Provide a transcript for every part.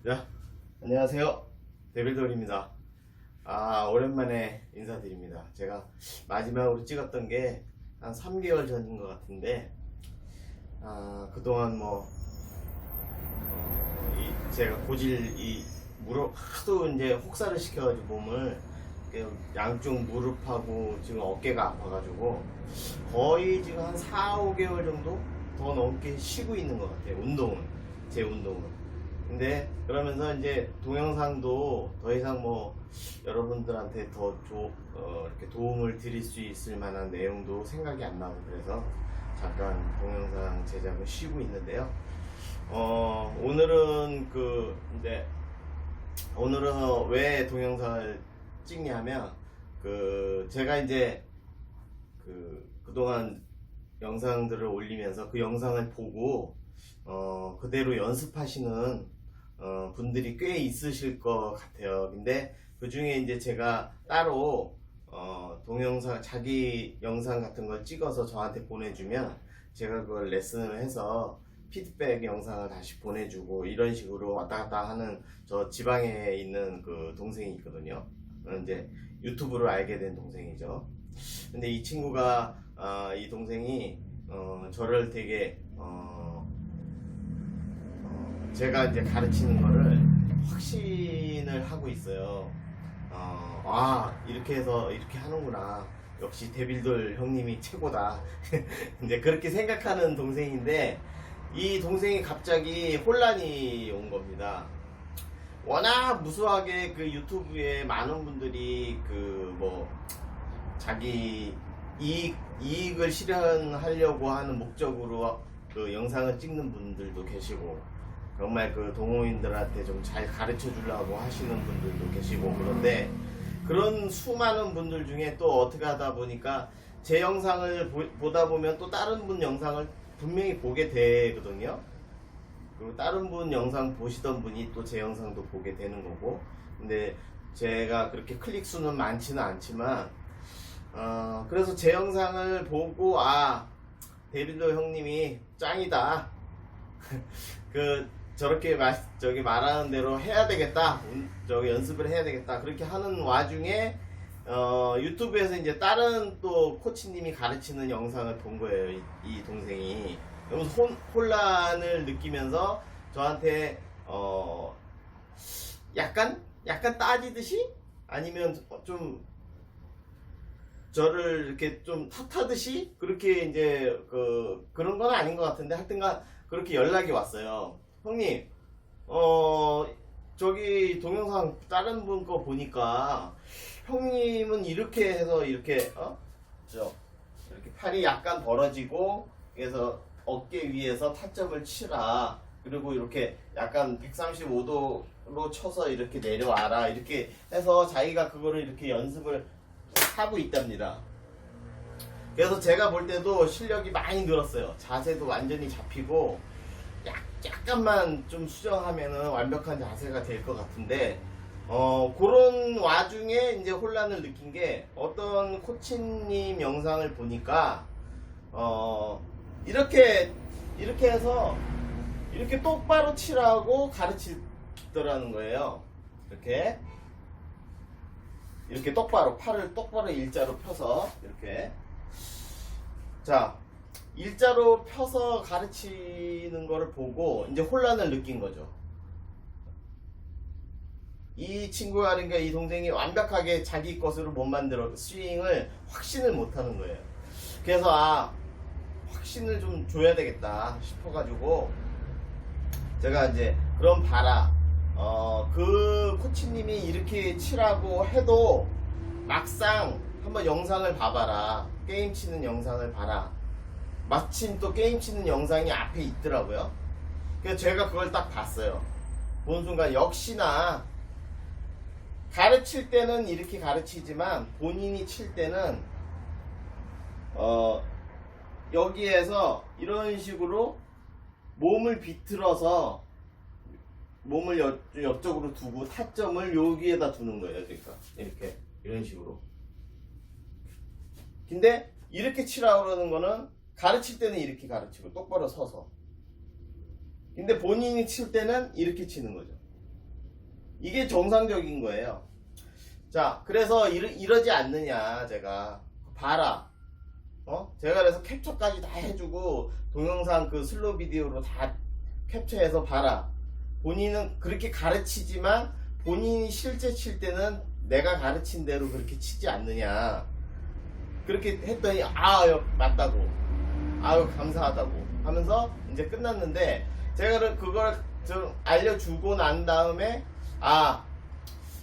자, 안녕하세요. 데빌돌입니다. 오랜만에 인사드립니다. 제가 마지막으로 찍었던 게 한 3개월 전인 것 같은데, 그동안 제가 고질 무릎, 하도 이제 혹사를 시켜가지고 몸을 양쪽 무릎하고 지금 어깨가 아파가지고 거의 지금 한 4, 5개월 정도 더 넘게 쉬고 있는 것 같아요. 제 운동은. 근데 그러면서 이제 동영상도 더 이상 여러분들한테 이렇게 도움을 드릴 수 있을 만한 내용도 생각이 안 나고, 그래서 잠깐 동영상 제작을 쉬고 있는데요. 오늘은 왜 동영상을 찍냐면, 제가 이제 그동안 영상들을 올리면서 그 영상을 보고 그대로 연습하시는 분들이 꽤 있으실 것 같아요. 근데 그 중에 이제 제가 따로 동영상, 자기 영상 같은 걸 찍어서 저한테 보내주면 제가 그걸 레슨을 해서 피드백 영상을 다시 보내주고, 이런 식으로 왔다 갔다 하는, 저 지방에 있는 그 동생이 있거든요. 이제 유튜브를 알게 된 동생이죠. 근데 이 친구가, 이 동생이 저를 되게 제가 이제 가르치는 거를 확신을 하고 있어요. 이렇게 해서 이렇게 하는구나. 역시 데빌돌 형님이 최고다. 이제 그렇게 생각하는 동생인데, 이 동생이 갑자기 혼란이 온 겁니다. 워낙 무수하게 그 유튜브에 많은 분들이 자기 이익을 실현하려고 하는 목적으로 그 영상을 찍는 분들도 계시고, 정말 그 동호인들한테 좀 잘 가르쳐 주려고 하시는 분들도 계시고, 그런데 그런 수많은 분들 중에 또 어떻게 하다 보니까 제 영상을 보다 보면 또 다른 분 영상을 분명히 보게 되거든요. 그리고 다른 분 영상 보시던 분이 또 제 영상도 보게 되는 거고. 근데 제가 그렇게 클릭 수는 많지는 않지만, 그래서 제 영상을 보고, 데빌도 형님이 짱이다. 저렇게 말하는 대로 해야 되겠다. 연습을 해야 되겠다. 그렇게 하는 와중에, 유튜브에서 이제 다른 또 코치님이 가르치는 영상을 본 거예요. 이 동생이. 그래서 혼란을 느끼면서 저한테, 약간 따지듯이? 아니면 좀, 저를 이렇게 좀 탓하듯이? 그렇게 이제, 그런 건 아닌 것 같은데, 하여튼간 그렇게 연락이 왔어요. 형님, 저기 동영상 다른 분 거 보니까 형님은 이렇게 해서 이렇게 팔이 약간 벌어지고, 그래서 어깨 위에서 타점을 치라. 그리고 이렇게 약간 135도로 쳐서 이렇게 내려와라. 이렇게 해서 자기가 그거를 이렇게 연습을 하고 있답니다. 그래서 제가 볼 때도 실력이 많이 늘었어요. 자세도 완전히 잡히고, 약간만 좀 수정하면은 완벽한 자세가 될 것 같은데, 그런 와중에 이제 혼란을 느낀 게, 어떤 코치님 영상을 보니까, 이렇게 해서 이렇게 똑바로 치라고 가르치더라는 거예요. 이렇게 똑바로, 팔을 똑바로 일자로 펴서, 이렇게. 자, 일자로 펴서 가르치는 거를 보고 이제 혼란을 느낀 거죠. 이 친구가, 그러니까 이 동생이 완벽하게 자기 것으로 못 만들어, 스윙을 확신을 못 하는 거예요. 그래서 확신을 좀 줘야 되겠다 싶어가지고, 제가 이제 그럼 봐라, 그 코치님이 이렇게 치라고 해도 막상 한번 영상을 봐봐라. 게임 치는 영상을 봐라. 마침 또 게임 치는 영상이 앞에 있더라고요. 그래서 제가 그걸 딱 봤어요. 본 순간 역시나 가르칠 때는 이렇게 가르치지만 본인이 칠 때는 여기에서 이런 식으로 몸을 비틀어서 몸을 옆쪽으로 두고 타점을 여기에다 두는 거예요. 그러니까 이렇게, 이런 식으로. 근데 이렇게 치라고 그러는 거는, 가르칠 때는 이렇게 가르치고 똑바로 서서, 근데 본인이 칠 때는 이렇게 치는 거죠. 이게 정상적인 거예요. 자, 그래서 이러지 않느냐, 제가. 봐라. 제가 그래서 캡처까지 다 해주고, 동영상 그 슬로우 비디오로 다 캡처해서 봐라. 본인은 그렇게 가르치지만, 본인이 실제 칠 때는 내가 가르친 대로 그렇게 치지 않느냐. 그렇게 했더니, 맞다고. 아유, 감사하다고. 하면서 이제 끝났는데, 제가 그걸 좀 알려주고 난 다음에,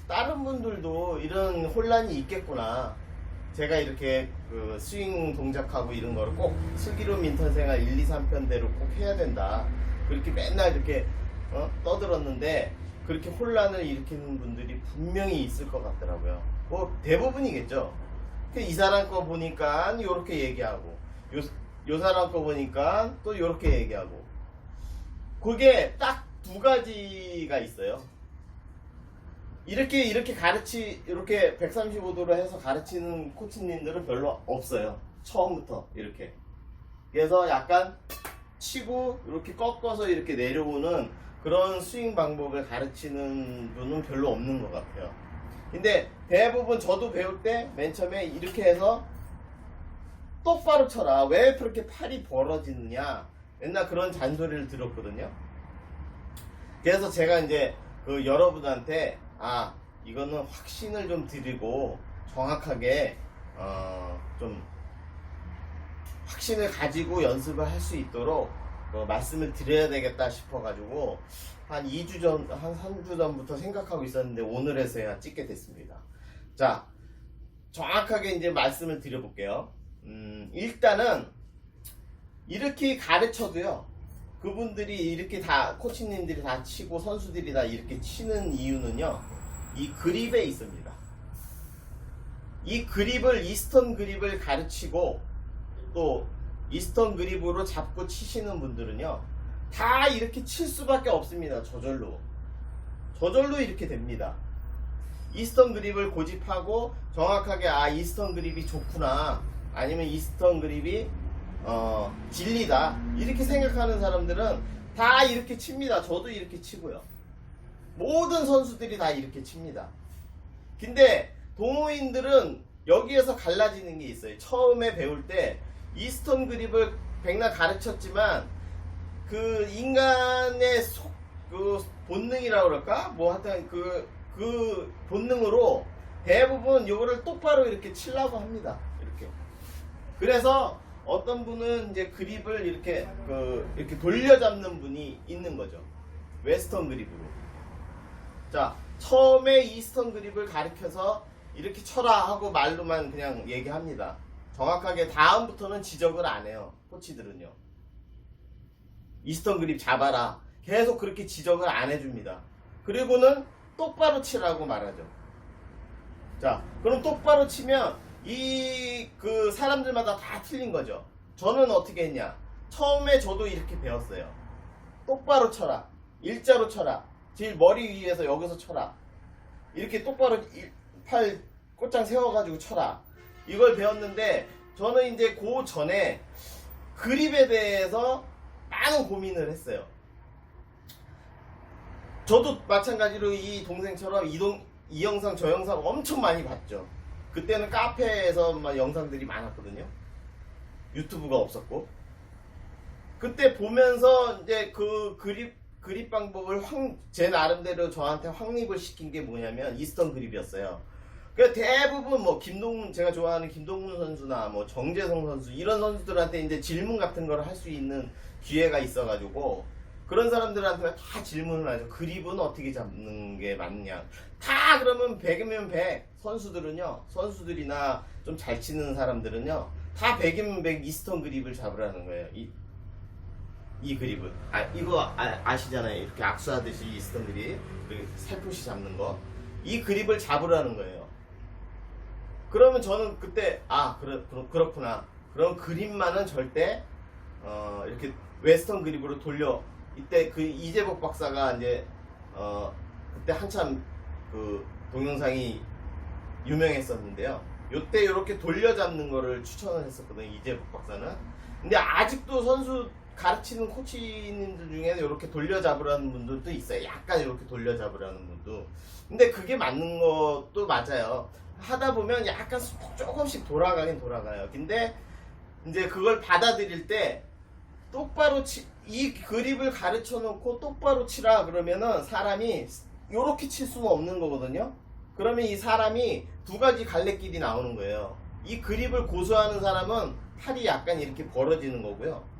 다른 분들도 이런 혼란이 있겠구나. 제가 이렇게 그 스윙 동작하고 이런 거를 꼭 슬기로운 인턴 생활 1, 2, 3편대로 꼭 해야 된다. 그렇게 맨날 이렇게 떠들었는데 그렇게 혼란을 일으키는 분들이 분명히 있을 것 같더라고요. 뭐 대부분이겠죠. 이 사람 거 보니까 요렇게 얘기하고 요 사람 거 보니까 또 요렇게 얘기하고 그게 딱 두 가지가 있어요. 이렇게 이렇게 135도로 해서 가르치는 코치님들은 별로 없어요. 처음부터 이렇게. 그래서 약간 치고 이렇게 꺾어서 이렇게 내려오는 그런 스윙 방법을 가르치는 분은 별로 없는 것 같아요. 근데 대부분 저도 배울 때 맨 처음에 이렇게 해서 똑바로 쳐라. 왜 그렇게 팔이 벌어지느냐. 맨날 그런 잔소리를 들었거든요. 그래서 제가 이제 그 여러분한테 이거는 확신을 좀 드리고 정확하게 좀 확신을 가지고 연습을 할 수 있도록 말씀을 드려야 되겠다 싶어가지고 한 2주 전, 한 3주 전부터 생각하고 있었는데 오늘에서야 찍게 됐습니다. 자, 정확하게 이제 말씀을 드려볼게요. 일단은 이렇게 가르쳐도요. 그분들이 이렇게 다 코치님들이 다 치고 선수들이 다 이렇게 치는 이유는요. 이 그립에 있습니다. 이 그립을 이스턴 그립을 가르치고 또 이스턴 그립으로 잡고 치시는 분들은요. 다 이렇게 칠 수밖에 없습니다. 저절로 이렇게 됩니다. 이스턴 그립을 고집하고 정확하게 이스턴 그립이 좋구나 아니면 이스턴 그립이 진리다 이렇게 생각하는 사람들은 다 이렇게 칩니다. 저도 이렇게 치고요. 모든 선수들이 다 이렇게 칩니다. 근데 동호인들은 여기에서 갈라지는 게 있어요. 처음에 배울 때 이스턴 그립을 백날 가르쳤지만 그 인간의 그 본능이라고 그럴까? 뭐 하여튼 그 본능으로 대부분 요거를 똑바로 이렇게 치려고 합니다. 이렇게. 그래서 어떤 분은 이제 그립을 이렇게 이렇게 돌려잡는 분이 있는 거죠. 웨스턴 그립으로. 자, 처음에 이스턴 그립을 가르쳐서 이렇게 쳐라 하고 말로만 그냥 얘기합니다. 정확하게 다음부터는 지적을 안 해요. 코치들은요. 이스턴 그립 잡아라. 계속 그렇게 지적을 안 해줍니다. 그리고는 똑바로 치라고 말하죠. 자, 그럼 똑바로 치면 그 사람들마다 다 틀린 거죠. 저는 어떻게 했냐. 처음에 저도 이렇게 배웠어요. 똑바로 쳐라. 일자로 쳐라. 제일 머리 위에서 여기서 쳐라. 이렇게 똑바로 팔 꽃장 세워가지고 쳐라. 이걸 배웠는데 저는 이제 그 전에 그립에 대해서 많은 고민을 했어요. 저도 마찬가지로 이 동생처럼 이 영상 저 영상 엄청 많이 봤죠. 그때는 카페에서 막 영상들이 많았거든요. 유튜브가 없었고. 그때 보면서 이제 그 그립 방법을 제 나름대로 저한테 확립을 시킨 게 뭐냐면 이스턴 그립이었어요. 그러니까 대부분 뭐 제가 좋아하는 김동문 선수나 뭐 정재성 선수 이런 선수들한테 이제 질문 같은 걸 할 수 있는 기회가 있어가지고 그런 사람들한테 다 질문을 하죠. 그립은 어떻게 잡는 게 맞냐. 다 그러면 100이면 100. 선수들이나 좀 잘 치는 사람들은요. 다 100이면 100 이스턴 그립을 잡으라는 거예요. 이 그립은. 이거 아시잖아요. 이렇게 악수하듯이 이스턴 그립. 살포시 잡는 거. 이 그립을 잡으라는 거예요. 그러면 저는 그때, 그렇구나. 그럼 그립만은 절대, 이렇게 웨스턴 그립으로 돌려. 이때 이재복 박사가 이제 그때 한참 동영상이 유명했었는데요. 요때 이렇게 돌려잡는 거를 추천을 했었거든요. 이재복 박사는. 근데 아직도 선수 가르치는 코치님들 중에는 이렇게 돌려잡으라는 분들도 있어요. 약간 이렇게 돌려잡으라는 분도. 근데 그게 맞는 것도 맞아요. 하다 보면 약간 조금씩 돌아가긴 돌아가요. 근데 이제 그걸 받아들일 때 똑바로 이 그립을 가르쳐 놓고 똑바로 치라 그러면은 사람이 요렇게 칠 수는 없는 거거든요. 그러면 이 사람이 두 가지 갈래길이 나오는 거예요. 이 그립을 고수하는 사람은 팔이 약간 이렇게 벌어지는 거고요.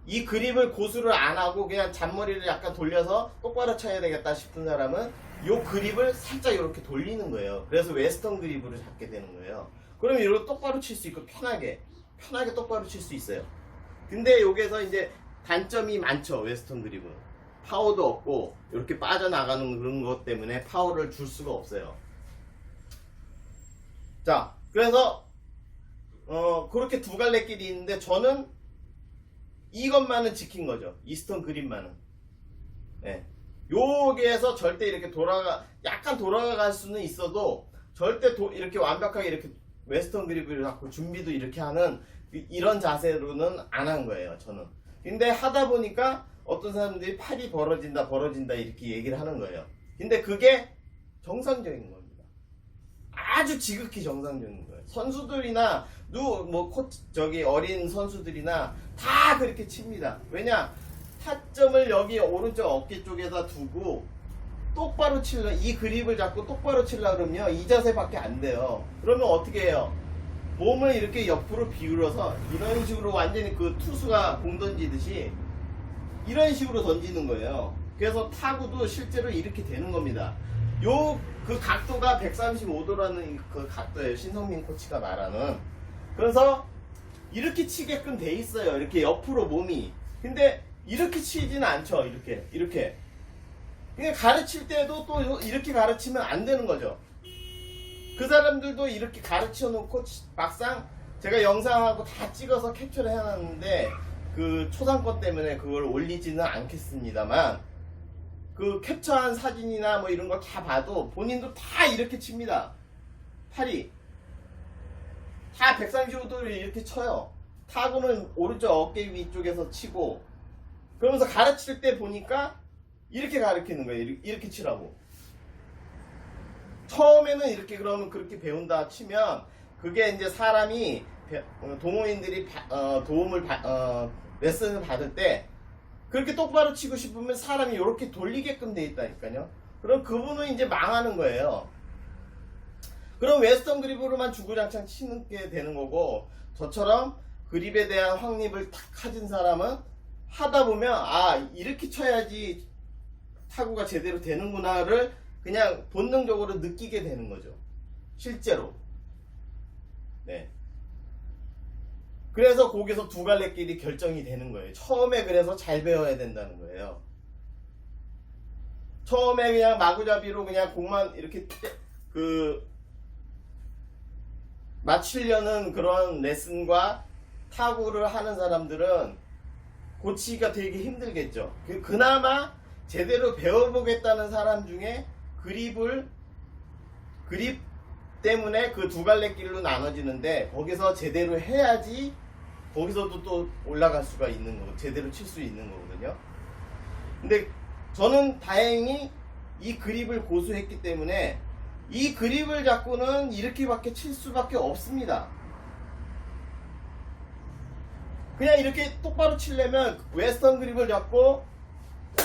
이 그립을 고수를 안 하고 그냥 잔머리를 약간 돌려서 똑바로 쳐야 되겠다 싶은 사람은 요 그립을 살짝 이렇게 돌리는 거예요. 그래서 웨스턴 그립으로 잡게 되는 거예요. 그러면 이렇게 똑바로 칠 수 있고 편하게 똑바로 칠 수 있어요. 근데 여기서 이제 단점이 많죠. 웨스턴 그립은 파워도 없고 이렇게 빠져나가는 그런 것 때문에 파워를 줄 수가 없어요. 자, 그래서 그렇게 두 갈래 길이 있는데 저는 이것만은 지킨 거죠. 이스턴 그립만은. 네. 여기에서 절대 이렇게 약간 돌아갈 수는 있어도 절대 이렇게 완벽하게 이렇게 웨스턴 그립을 갖고 준비도 이렇게 하는 이런 자세로는 안 한 거예요, 저는. 근데 하다 보니까 어떤 사람들이 팔이 벌어진다 이렇게 얘기를 하는 거예요. 근데 그게 정상적인 겁니다. 아주 지극히 정상적인 거예요. 선수들이나 어린 선수들이나 다 그렇게 칩니다. 왜냐? 타점을 여기 오른쪽 어깨 쪽에다 두고 똑바로 이 그립을 잡고 똑바로 치려고 그러면요, 이 자세밖에 안 돼요. 그러면 어떻게 해요? 몸을 이렇게 옆으로 비울어서 이런 식으로 완전히 그 투수가 공 던지듯이 이런 식으로 던지는 거예요. 그래서 타구도 실제로 이렇게 되는 겁니다. 그 각도가 135도라는 그 각도예요. 신성민 코치가 말하는. 그래서 이렇게 치게끔 돼 있어요. 이렇게 옆으로 몸이. 근데 이렇게 치지는 않죠. 이렇게. 그냥 가르칠 때도 또 이렇게 가르치면 안 되는 거죠. 그 사람들도 이렇게 가르쳐 놓고 막상 제가 영상하고 다 찍어서 캡처를 해놨는데 그 초상권 때문에 그걸 올리지는 않겠습니다만 그 캡처한 사진이나 뭐 이런 거 다 봐도 본인도 다 이렇게 칩니다. 팔이 다 135도를 이렇게 쳐요. 타구는 오른쪽 어깨 위쪽에서 치고, 그러면서 가르칠 때 보니까 이렇게 가르치는 거예요. 이렇게 치라고. 처음에는 이렇게 그러면 그렇게 배운다 치면 그게 이제 사람이 동호인들이 레슨을 받을 때 그렇게 똑바로 치고 싶으면 사람이 이렇게 돌리게끔 돼 있다니까요. 그럼 그분은 이제 망하는 거예요. 그럼 웨스턴 그립으로만 주구장창 치는 게 되는 거고, 저처럼 그립에 대한 확립을 탁 가진 사람은 하다 보면 이렇게 쳐야지 타구가 제대로 되는구나를 그냥 본능적으로 느끼게 되는 거죠. 실제로. 네. 그래서 거기서 두 갈래길이 결정이 되는 거예요. 처음에 그래서 잘 배워야 된다는 거예요. 처음에 그냥 마구잡이로 그냥 공만 이렇게 맞추려는 그런 레슨과 타구를 하는 사람들은 고치기가 되게 힘들겠죠. 그나마 제대로 배워보겠다는 사람 중에 그립 때문에 그 두 갈래길로 나눠지는데, 거기서 제대로 해야지 거기서도 또 올라갈 수가 있는 거고 제대로 칠 수 있는 거거든요. 근데 저는 다행히 이 그립을 고수했기 때문에 이 그립을 잡고는 이렇게밖에 칠 수밖에 없습니다. 그냥 이렇게 똑바로 치려면 웨스턴 그립을 잡고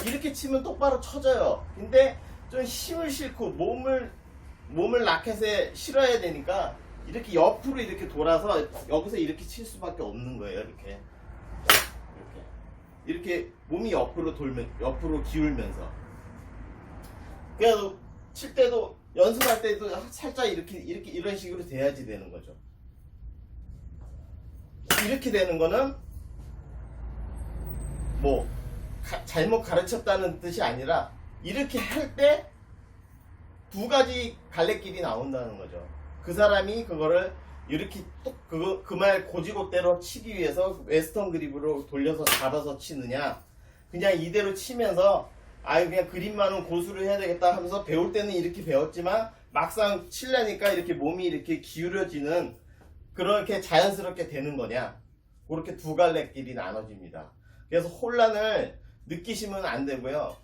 이렇게 치면 똑바로 쳐져요. 근데 좀 힘을 싣고 몸을 라켓에 실어야 되니까 이렇게 옆으로 이렇게 돌아서 여기서 이렇게 칠 수밖에 없는 거예요. 이렇게 몸이 옆으로 기울면서. 그래서 칠 때도 연습할 때도 살짝 이런 식으로 돼야지 되는 거죠. 이렇게 되는 거는 뭐 잘못 가르쳤다는 뜻이 아니라 이렇게 할 때 두 가지 갈래길이 나온다는 거죠. 그 사람이 그거를 이렇게 그 말 고지고대로 치기 위해서 웨스턴 그립으로 돌려서 잡아서 치느냐, 그냥 이대로 치면서 그냥 그립만은 고수를 해야 되겠다 하면서 배울 때는 이렇게 배웠지만 막상 치려니까 이렇게 몸이 이렇게 기울어지는 그렇게 자연스럽게 되는 거냐. 그렇게 두 갈래길이 나눠집니다. 그래서 혼란을 느끼시면 안 되고요.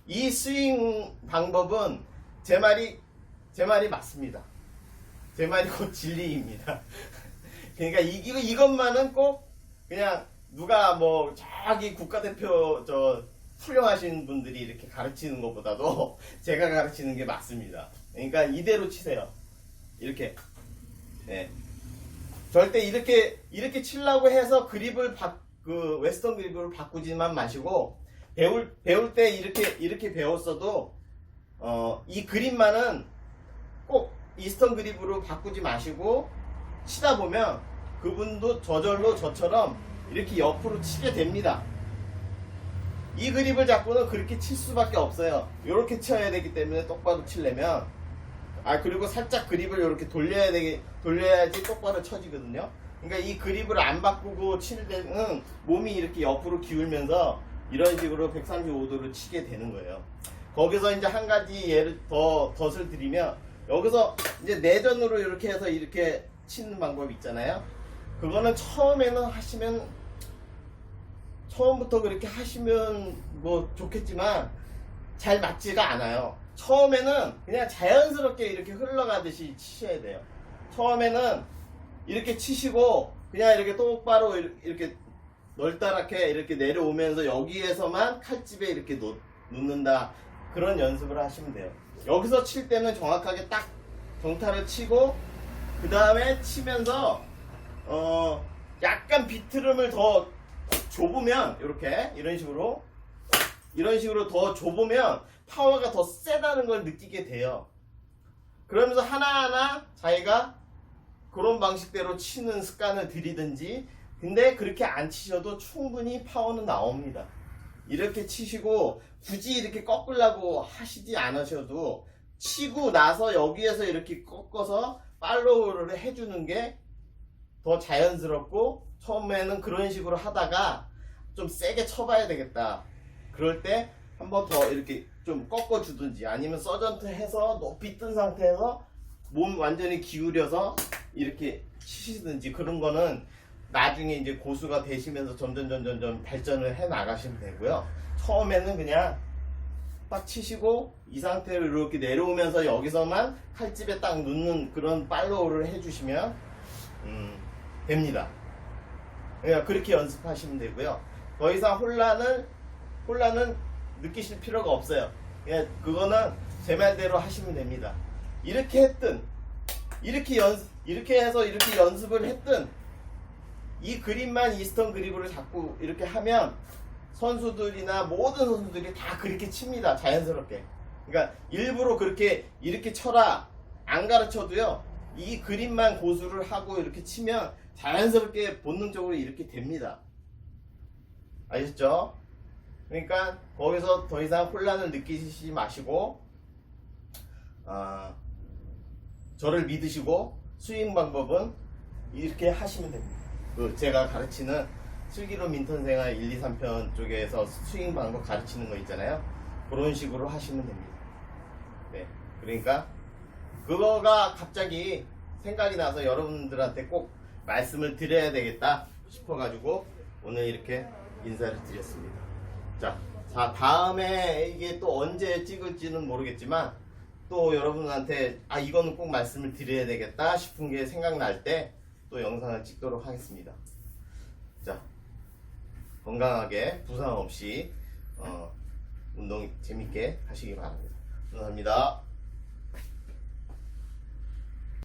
이 스윙 방법은 제 말이 맞습니다. 제 말이 곧 진리입니다. 그러니까 이것만은 꼭 그냥 누가 뭐 저기 국가대표 훌륭하신 분들이 이렇게 가르치는 것보다도 제가 가르치는 게 맞습니다. 그러니까 이대로 치세요. 이렇게. 네. 절대 이렇게 치려고 해서 그립을 그 웨스턴 그립으로 바꾸지만 마시고 배울 때 이렇게 배웠어도 이 그립만은 꼭 이스턴 그립으로 바꾸지 마시고 치다 보면 그분도 저절로 저처럼 이렇게 옆으로 치게 됩니다. 이 그립을 잡고는 그렇게 칠 수밖에 없어요. 이렇게 쳐야 되기 때문에 똑바로 치려면 그리고 살짝 그립을 이렇게 돌려야지 똑바로 쳐지거든요. 그러니까 이 그립을 안 바꾸고 칠 때는 몸이 이렇게 옆으로 기울면서 이런 식으로 135도로 치게 되는 거예요. 거기서 이제 한 가지 예를 덧을 드리면 여기서 이제 내전으로 이렇게 해서 이렇게 치는 방법이 있잖아요. 그거는 처음부터 그렇게 하시면 뭐 좋겠지만 잘 맞지가 않아요. 처음에는 그냥 자연스럽게 이렇게 흘러가듯이 치셔야 돼요. 처음에는 이렇게 치시고 그냥 이렇게 똑바로 이렇게 널따랗게 이렇게 내려오면서 여기에서만 칼집에 이렇게 놓는다, 그런 연습을 하시면 돼요. 여기서 칠 때는 정확하게 딱 정타를 치고 그 다음에 치면서 약간 비트름을 더 좁으면 이런 식으로 더 좁으면 파워가 더 세다는 걸 느끼게 돼요. 그러면서 하나하나 자기가 그런 방식대로 치는 습관을 들이든지, 근데 그렇게 안 치셔도 충분히 파워는 나옵니다. 이렇게 치시고 굳이 이렇게 꺾으려고 하시지 않으셔도 치고 나서 여기에서 이렇게 꺾어서 팔로우를 해주는 게 더 자연스럽고, 처음에는 그런 식으로 하다가 좀 세게 쳐봐야 되겠다, 그럴 때 한 번 더 이렇게 좀 꺾어주든지 아니면 서전트 해서 높이 뜬 상태에서 몸 완전히 기울여서 이렇게 치시든지, 그런 거는 나중에 이제 고수가 되시면서 점점 발전을 해 나가시면 되고요. 처음에는 그냥 딱 치시고 이 상태로 이렇게 내려오면서 여기서만 칼집에 딱 놓는 그런 팔로우를 해주시면 됩니다. 그러니까 그렇게 연습하시면 되고요. 더 이상 혼란은 느끼실 필요가 없어요. 그냥 그거는 제 말대로 하시면 됩니다. 이렇게 했든 이렇게 해서 이렇게 연습을 했든 이 그립만 이스턴 그립으로 자꾸 이렇게 하면 선수들이나 모든 선수들이 다 그렇게 칩니다. 자연스럽게. 그러니까 일부러 이렇게 쳐라 안 가르쳐도요, 이 그립만 고수를 하고 이렇게 치면 자연스럽게 본능적으로 이렇게 됩니다. 아셨죠? 그러니까 거기서 더 이상 혼란을 느끼시지 마시고 저를 믿으시고 스윙 방법은 이렇게 하시면 됩니다. 제가 가르치는 슬기로운 인턴 생활 1, 2, 3편 쪽에서 스윙 방법 가르치는 거 있잖아요. 그런 식으로 하시면 됩니다. 네, 그러니까 그거가 갑자기 생각이 나서 여러분들한테 꼭 말씀을 드려야 되겠다 싶어가지고 오늘 이렇게 인사를 드렸습니다. 자, 다음에 이게 또 언제 찍을지는 모르겠지만 또 여러분한테 이거는 꼭 말씀을 드려야 되겠다 싶은 게 생각날 때 또 영상을 찍도록 하겠습니다. 자, 건강하게 부상 없이 운동 재밌게 하시기 바랍니다. 감사합니다.